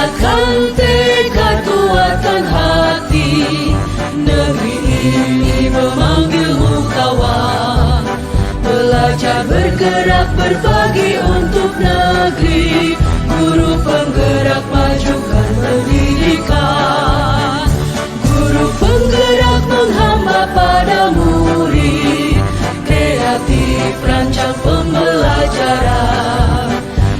Bulatkan tekad kuatkan hati, negeri ini memanggilmu kawan. Belajar bergerak berbagi untuk negeri, guru penggerak majukan pendidikan. Guru penggerak menghamba pada murid, kreatif rancang pembelajaran.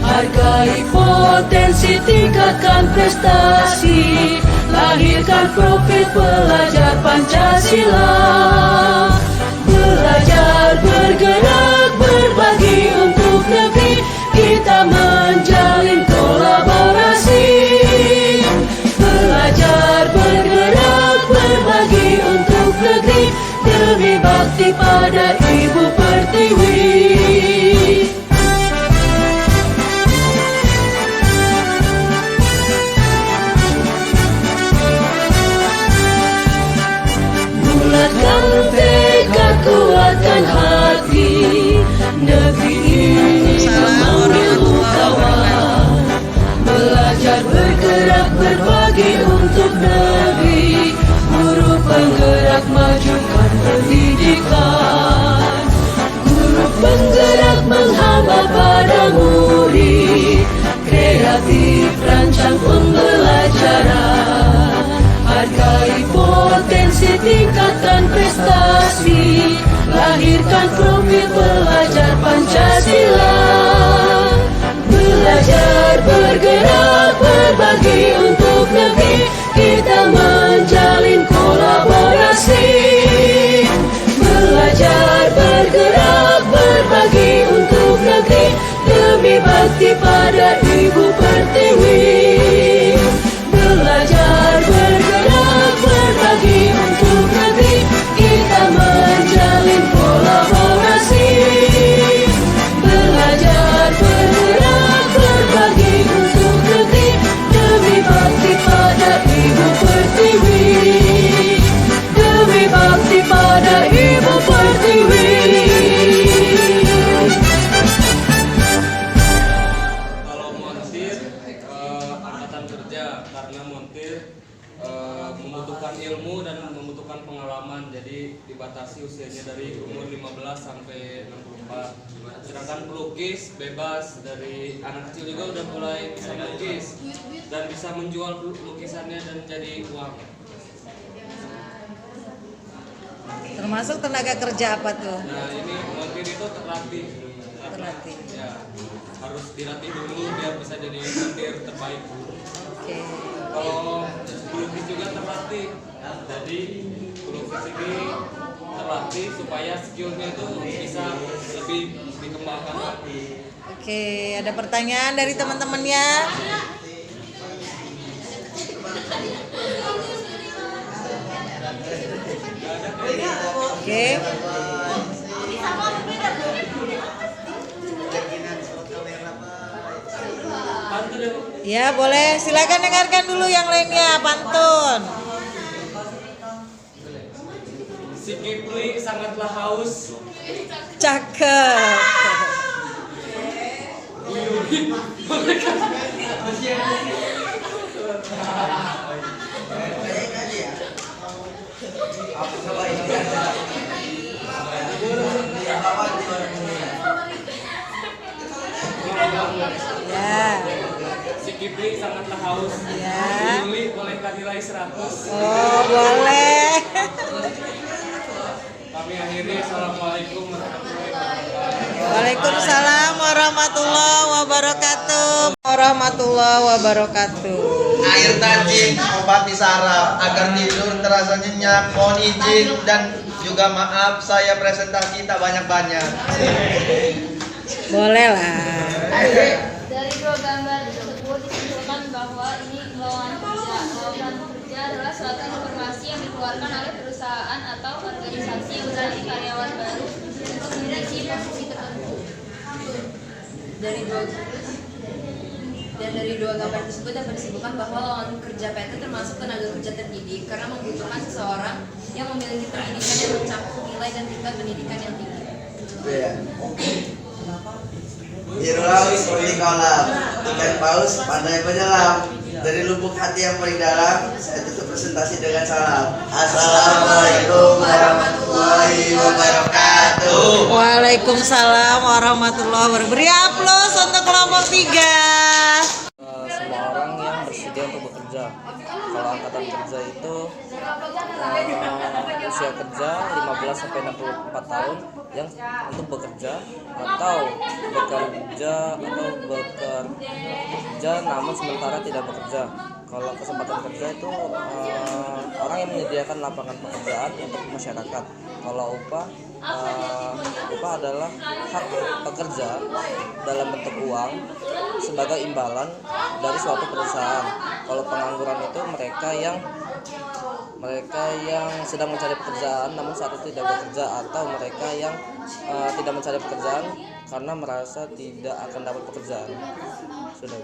Hargai potensi, tingkatkan prestasi, lahirkan profil pelajar Pancasila. Belajar bergerak berbagi untuk negeri, kita menjalin kolaborasi. Belajar bergerak berbagi untuk negeri, demi bakti pada Ibu Pertiwi. Bulatkan tekad kuatkan hati, negeri ini memanggilmu kawan. Belajar bergerak berbagi untuk negeri, guru penggerak majukan pendidikan. Guru penggerak menghamba pada murid, kreatif rancang pembelajaran. Hargai potensi, tingkatkan prestasi, lahirkan profil pelajar Pancasila. Belajar bergerak berbagi untuk negeri, kita menjalin kolaborasi. Belajar bergerak berbagi untuk negeri, demi bakti pada Ibu Pertiwi. Belajar bergerak berbagi untuk negeri, kita menjalin kolaborasi. Belajar bergerak berbagi untuk negeri, demi bakti pada Ibu Pertiwi. Demi bakti pada Ibu Pertiwi. Kalau montir, angkatan kerja, karena montir membutuhkan ilmu dan membutuhkan pengalaman, jadi dibatasi usianya dari umur 15 sampai 64. Sedangkan pelukis bebas, dari anak kecil juga udah mulai bisa melukis dan bisa menjual lukisannya dan jadi uang. Termasuk tenaga kerja apa tuh? Nah, ini montir itu terlatih. Terlatih. Ya, harus dilatih dulu biar bisa jadi montir terbaik. Oke. Kalau pelukis juga terlatih, jadi pelukis ini terlatih supaya skillnya itu bisa lebih dikembangkan lagi. Oke, ada pertanyaan dari teman-temannya? Oke. Pantun ya, Bu? Ya, boleh. Silakan dengarkan dulu yang lainnya, pantun. Si Kipli sangatlah haus. Cakep. Bu Yuli Ya. Si Kipli sangatlah haus. Ya. Bu Yuli bolehkah nilai 100? Oh, boleh. Kami akhiri. Assalamualaikum warahmatullahi wabarakatuh. Waalaikumsalam warahmatullahi wabarakatuh. Warahmatullahi wabarakatuh. Air tajin, obat saraf agar tidur terasa nyenyak. Mohon izin dan juga maaf saya presentasi tak banyak-banyak. Boleh lah. Dari dua gambar tersebut disimpulkan bahwa ini lowongan kerja. Lowongan kerja adalah suatu informasi yang dikeluarkan oleh perusahaan atau organisasi yang mencari karyawan baru untuk mengisi posisi tertentu. Dari dua gambar tersebut dapat disimpulkan bahwa lowongan kerja PT termasuk tenaga kerja terdidik karena membutuhkan seseorang yang memiliki pendidikan yang mencakup nilai dan tingkat pendidikan yang tinggi. Biru laut seperti kolam, ikan paus pandai menyelam. Dari lubuk hati yang paling dalam, saya tutup presentasi dengan salam. Assalamualaikum warahmatullahi wabarakatuh. Waalaikumsalam warahmatullahi wabarakatuh. Beri aplaus untuk kelompok 3. Semua orang yang bersedia untuk bekerja. Kalau angkatan kerja itu usia kerja 15 sampai 64 tahun yang untuk bekerja atau bekerja namun sementara tidak bekerja. Kalau kesempatan kerja itu orang yang menyediakan lapangan pekerjaan untuk masyarakat. Kalau upah adalah hak pekerja dalam bentuk uang sebagai imbalan dari suatu perusahaan. Kalau pengangguran itu mereka yang sedang mencari pekerjaan namun saat itu tidak bekerja, atau mereka yang tidak mencari pekerjaan karena merasa tidak akan dapat pekerjaan. Sudah.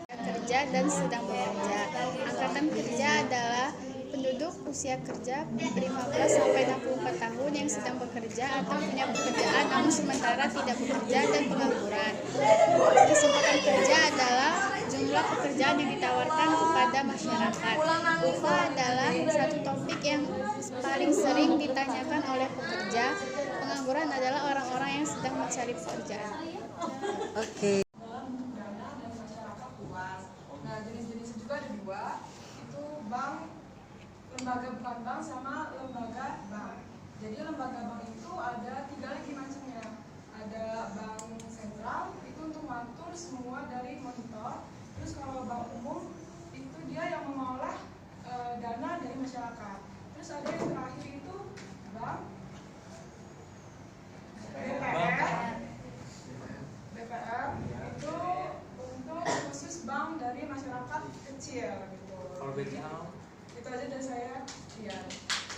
Kerja dan sedang bekerja. Angkatan kerja adalah penduduk usia kerja 15 sampai 64 tahun yang sedang bekerja atau punya pekerjaan namun sementara tidak bekerja dan pengangguran. Kesempatan kerja adalah jumlah pekerjaan yang ditawarkan kepada masyarakat. UPA adalah satu topik yang paling sering ditanyakan oleh pekerja. Pengangguran adalah orang-orang yang sedang mencari pekerjaan. Oke. Nah, jenis-jenisnya juga ada 2, itu bank, lembaga bukan bank sama lembaga bank. Jadi lembaga bank itu ada 3 lagi macamnya. Ada bank sentral, itu untuk mengatur semua dari monitor. Terus kalau bank umum, itu dia yang mengolah dana dari masyarakat. Terus ada yang terakhir itu bank BPR itu untuk khusus bank dari masyarakat kecil gitu. Kalau BCA Itu aja dari saya. Iya.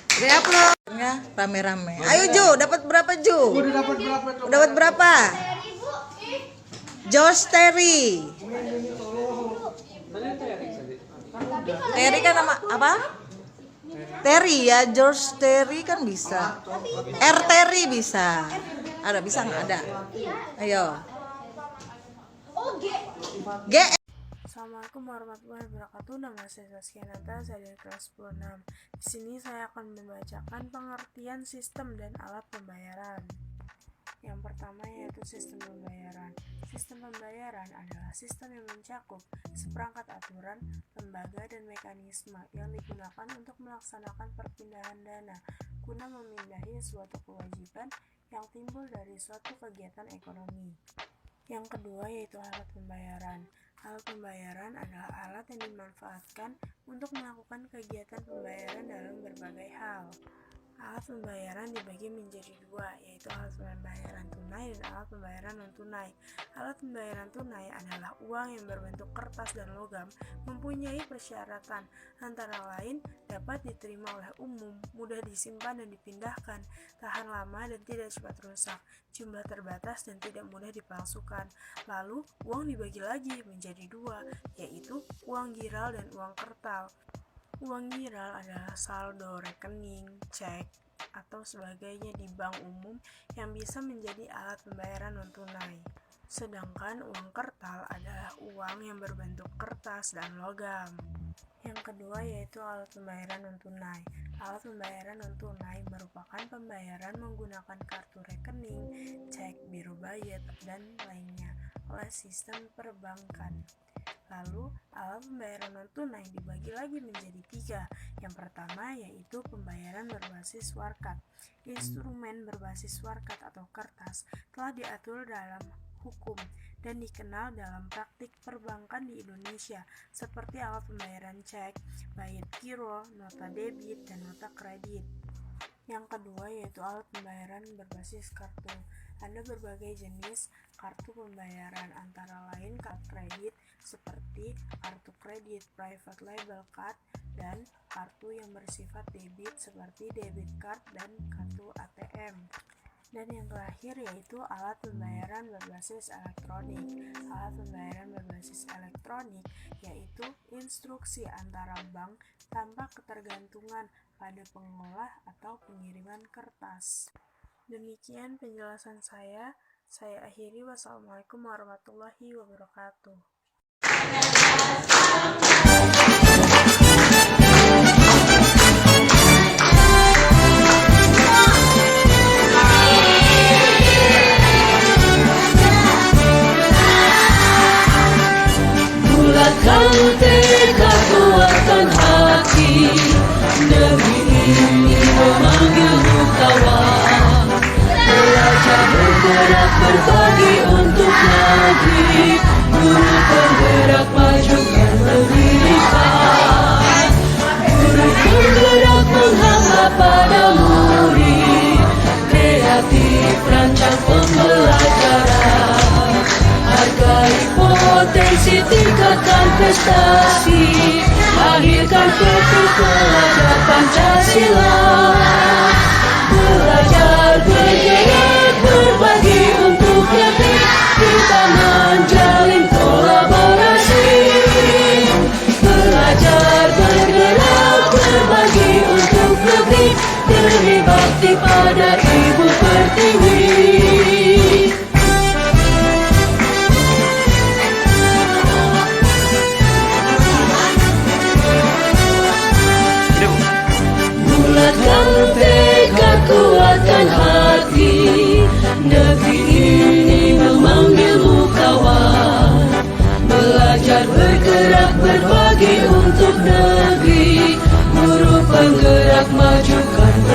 Beri aplaus. Ya, rame-rame. Ayo Ju, dapat berapa Ju? Dapat berapa? Josh Terry. Terry kan nama apa? Terry ya, George Terry kan bisa. R Terry bisa. Ada bisa nggak ada? Ayo. G. Assalamualaikum warahmatullahi wabarakatuh. Nama saya Saskia Nata, saya dari kelas 10-6. Di sini saya akan membacakan pengertian sistem dan alat pembayaran. Yang pertama yaitu sistem pembayaran. Sistem pembayaran adalah sistem yang mencakup seperangkat aturan, lembaga, dan mekanisme yang digunakan untuk melaksanakan perpindahan dana guna memindahi suatu kewajiban yang timbul dari suatu kegiatan ekonomi. Yang kedua yaitu alat pembayaran. Alat pembayaran adalah alat yang dimanfaatkan untuk melakukan kegiatan pembayaran dalam berbagai hal. Alat pembayaran dibagi menjadi 2, yaitu alat pembayaran tunai dan alat pembayaran non-tunai. Alat pembayaran tunai adalah uang yang berbentuk kertas dan logam, mempunyai persyaratan, antara lain dapat diterima oleh umum, mudah disimpan dan dipindahkan, tahan lama dan tidak cepat rusak, jumlah terbatas dan tidak mudah dipalsukan. Lalu, uang dibagi lagi menjadi 2, yaitu uang giral dan uang kertal. Uang giral adalah saldo rekening, cek, atau sebagainya di bank umum yang bisa menjadi alat pembayaran non-tunai. Sedangkan uang kertal adalah uang yang berbentuk kertas dan logam. Yang kedua yaitu alat pembayaran non-tunai. Alat pembayaran non-tunai merupakan pembayaran menggunakan kartu rekening, cek, biro bayar, dan lainnya oleh sistem perbankan. Lalu, alat pembayaran non-tunai dibagi lagi menjadi 3. Yang pertama yaitu pembayaran berbasis warkat. Instrumen berbasis warkat atau kertas telah diatur dalam hukum dan dikenal dalam praktik perbankan di Indonesia seperti alat pembayaran cek, bayar giro, nota debit, dan nota kredit. Yang kedua yaitu alat pembayaran berbasis kartu. Ada berbagai jenis kartu pembayaran, antara lain kartu kredit seperti kartu kredit private label card dan kartu yang bersifat debit seperti debit card dan kartu ATM. Dan yang terakhir yaitu alat pembayaran berbasis elektronik. Alat pembayaran berbasis elektronik yaitu instruksi antara bank tanpa ketergantungan pada pengolah atau pengiriman kertas. Demikian penjelasan saya akhiri. Wassalamualaikum warahmatullahi wabarakatuh. Yang tekad kuatkan hati, negeri ini memanggilmu kawan. Belajar bergerak berbagi untuk negeri, guru bergerak majukan pendidikan. Guru bergerak menghamba pada murid, kreatif rancang pembelajaran. Hargai potensi, tingkatkan prestasi, lahirkan petik pelajar Pancasila. Belajar bergerak berbagi untuk negeri, kita menjalin kolaborasi. Belajar bergerak berbagi untuk negeri, demi bakti pada Ibu Pertiwi.